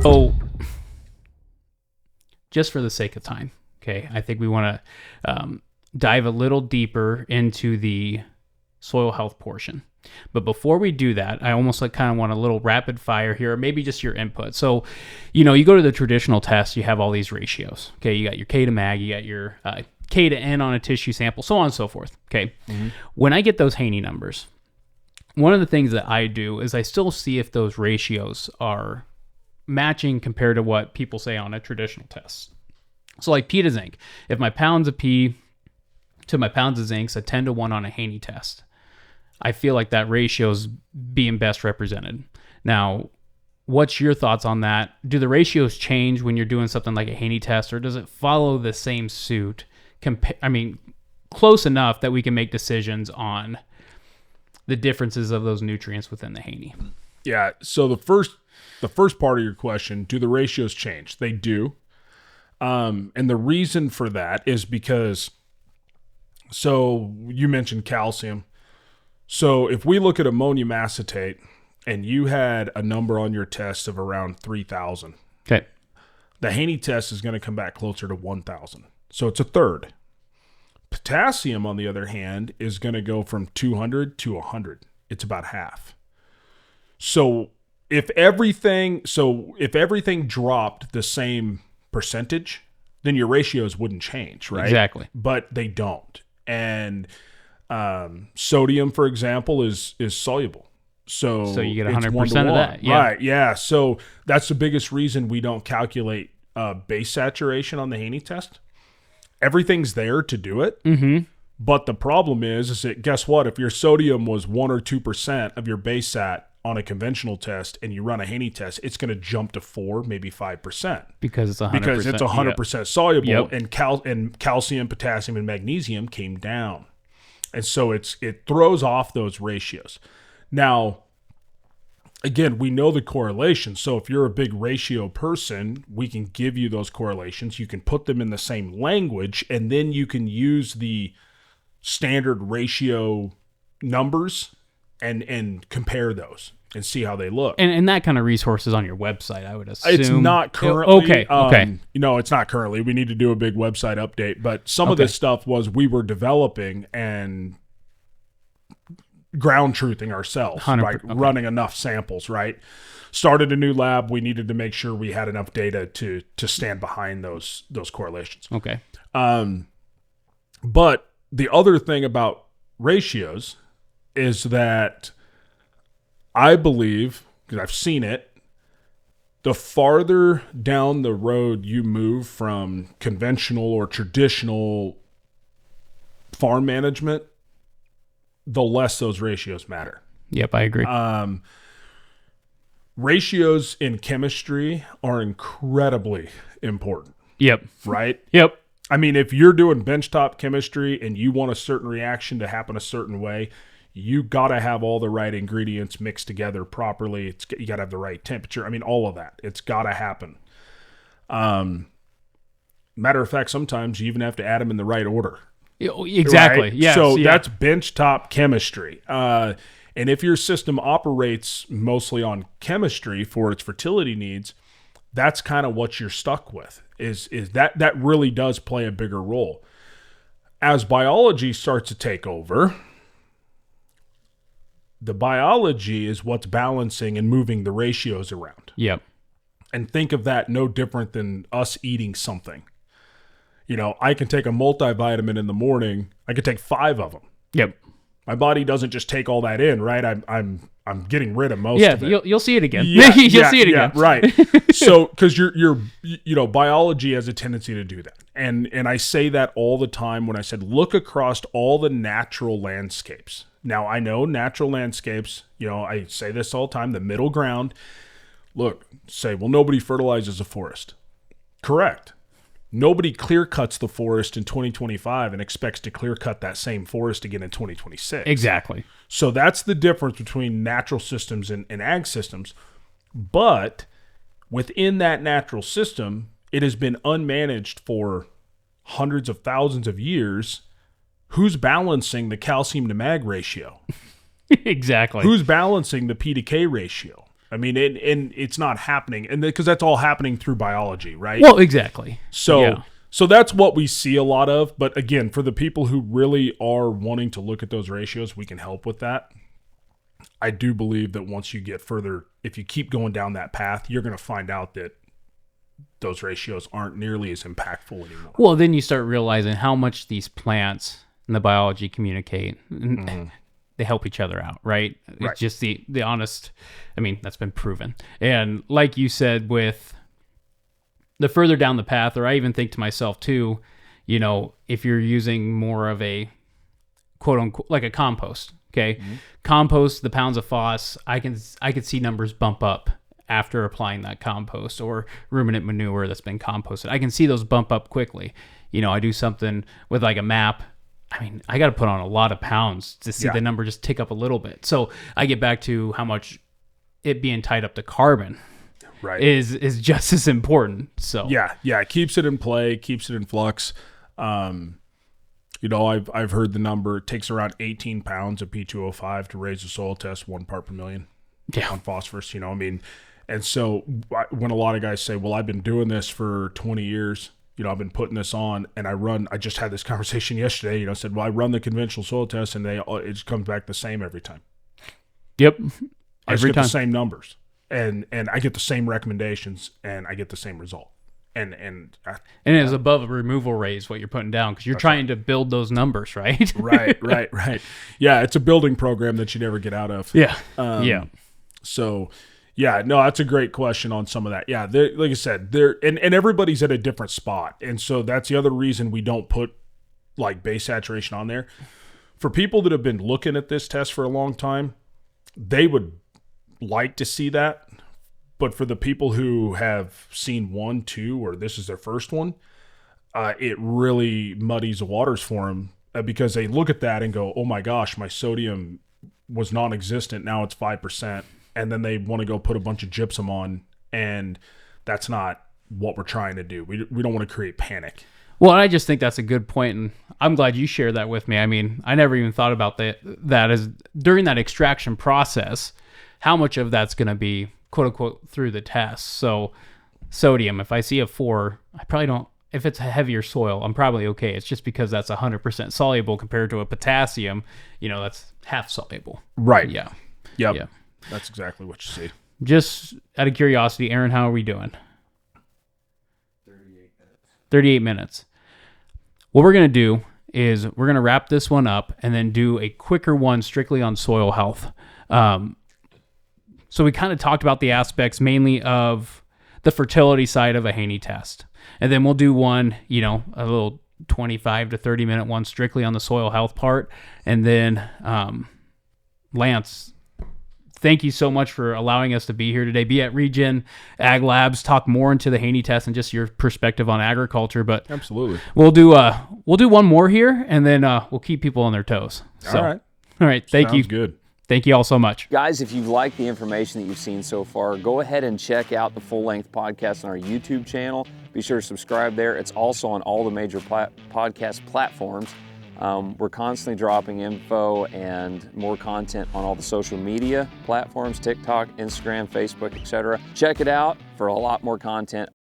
So, just for the sake of time, okay, I think we want to dive a little deeper into the soil health portion. But before we do that, I almost kind of want a little rapid fire here, or maybe just your input. So, you go to the traditional test, you have all these ratios. Okay, you got your K to mag, you got your K to N on a tissue sample, so on and so forth. Okay, When I get those Haney numbers, one of the things that I do is I still see if those ratios are matching compared to what people say on a traditional test. So like P to zinc, if my pounds of P to my pounds of zinc's a 10 to 1 on a Haney test, I feel like that ratio is being best represented. Now, what's your thoughts on that? Do the ratios change when you're doing something like a Haney test, or does it follow the same suit? Close enough that we can make decisions on the differences of those nutrients within the Haney. Yeah. So the first part of your question, do the ratios change? They do. And the reason for that is because, so you mentioned calcium. So if we look at ammonium acetate and you had a number on your test of around 3,000, okay, the Haney test is going to come back closer to 1,000. So it's a third. Potassium, on the other hand, is going to go from 200 to 100. It's about half. So if everything dropped the same percentage, then your ratios wouldn't change, right? Exactly. But they don't. And sodium, for example, is soluble. So you get 100% of that. Yeah. Right, yeah. So that's the biggest reason we don't calculate base saturation on the Haney test. Everything's there to do it. Mm-hmm. But the problem is that, guess what? If your sodium was 1 or 2% of your base sat on a conventional test and you run a Haney test, it's going to jump to 4, maybe 5%. Because it's 100%. Because it's 100% soluble. Yep. And calcium, potassium, and magnesium came down. And so it throws off those ratios. Now, again, we know the correlation. So if you're a big ratio person, we can give you those correlations. You can put them in the same language, and then you can use the standard ratio numbers and compare those and see how they look. And that kind of resource is on your website, I would assume. It's not currently. Okay. No, it's not currently. We need to do a big website update. But some of this stuff was we were developing and ground truthing ourselves, right? Running enough samples, right? Started a new lab. We needed to make sure we had enough data to stand behind those correlations. Okay. But the other thing about ratios is that I believe, because I've seen it, the farther down the road you move from conventional or traditional farm management, the less those ratios matter. Yep, I agree. Ratios in chemistry are incredibly important. Yep. Right? Yep. I mean, if you're doing benchtop chemistry and you want a certain reaction to happen a certain way, you got to have all the right ingredients mixed together properly. You got to have the right temperature. I mean, all of that. It's got to happen. Matter of fact, sometimes you even have to add them in the right order. Exactly. Right? Yes. So that's benchtop chemistry. And if your system operates mostly on chemistry for its fertility needs, that's kind of what you're stuck with. Is that really does play a bigger role. As biology starts to take over, the biology is what's balancing and moving the ratios around. Yep. And think of that no different than us eating something. You know, I can take a multivitamin in the morning. I could take 5 of them. Yep. My body doesn't just take all that in, right? I'm getting rid of most of it. Yeah, you'll see it again. Yeah, you'll see it again. Right. So, because you're biology has a tendency to do that, and I say that all the time when I said look across all the natural landscapes. Now I know natural landscapes. I say this all the time. The middle ground. Look, say, well, nobody fertilizes a forest. Correct. Nobody clear cuts the forest in 2025 and expects to clear cut that same forest again in 2026. Exactly. So that's the difference between natural systems and ag systems. But within that natural system, it has been unmanaged for hundreds of thousands of years. Who's balancing the calcium to mag ratio? Exactly. Who's balancing the P to K ratio? I mean, and it's not happening, and because that's all happening through biology, right? Well, exactly. So that's what we see a lot of. But again, for the people who really are wanting to look at those ratios, we can help with that. I do believe that once you get further, if you keep going down that path, you're going to find out that those ratios aren't nearly as impactful anymore. Well, then you start realizing how much these plants and the biology communicate. They help each other out, right? It's just the honest, I mean, that's been proven. And like you said, with the further down the path, or I even think to myself too, you know, if you're using more of a quote unquote, like a compost, okay? Compost, the pounds of phos, I could see numbers bump up after applying that compost, or ruminant manure that's been composted. I can see those bump up quickly. You know, I do something with like a MAP. I mean, I got to put on a lot of pounds to see the number just tick up a little bit. So I get back to how much it being tied up to carbon is just as important. So yeah, it keeps it in play, keeps it in flux. You know, I've heard the number. It takes around 18 pounds of P2O5 to raise a soil test 1 part per million on phosphorus. You know, I mean, and so when a lot of guys say, well, I've been doing this for 20 years, you know, I've been putting this on, and I just had this conversation yesterday, you know, said, well, I run the conventional soil test, and it just comes back the same every time. Yep. I just get the same numbers, and I get the same recommendations, and I get the same result. And it's above a removal rate is what you're putting down, because you're trying to build those numbers, right? right. Yeah, it's a building program that you never get out of. Yeah. So, yeah, no, that's a great question on some of that. Yeah, like I said, and everybody's at a different spot, and so that's the other reason we don't put like base saturation on there. For people that have been looking at this test for a long time, they would like to see that. But for the people who have seen 1, 2, or this is their first one, it really muddies the waters for them, because they look at that and go, oh my gosh, my sodium was non-existent. Now it's 5%. And then they want to go put a bunch of gypsum on. And that's not what we're trying to do. We don't want to create panic. Well, I just think that's a good point, and I'm glad you shared that with me. I mean, I never even thought about that as during that extraction process, how much of that's going to be quote unquote through the test. So sodium, if I see a 4, I probably don't, if it's a heavier soil, I'm probably okay. It's just because that's 100% soluble compared to a potassium, you know, that's half soluble. Right. Yeah. Yep. Yeah. That's exactly what you see. Just out of curiosity, Aaron, how are we doing? 38 minutes. What we're going to do is we're going to wrap this one up and then do a quicker one strictly on soil health. So we kind of talked about the aspects mainly of the fertility side of a Haney test. And then we'll do one, you know, a little 25 to 30 minute one strictly on the soil health part. And then Lance, thank you so much for allowing us to be here today. Be at Regen Ag Labs, talk more into the Haney test and just your perspective on agriculture. But absolutely, we'll do one more here, and then we'll keep people on their toes. So, all right. Thank you. Sounds good. Thank you all so much. Guys, if you've liked the information that you've seen so far, go ahead and check out the full-length podcast on our YouTube channel. Be sure to subscribe there. It's also on all the major podcast platforms. We're constantly dropping info and more content on all the social media platforms, TikTok, Instagram, Facebook, etc. Check it out for a lot more content.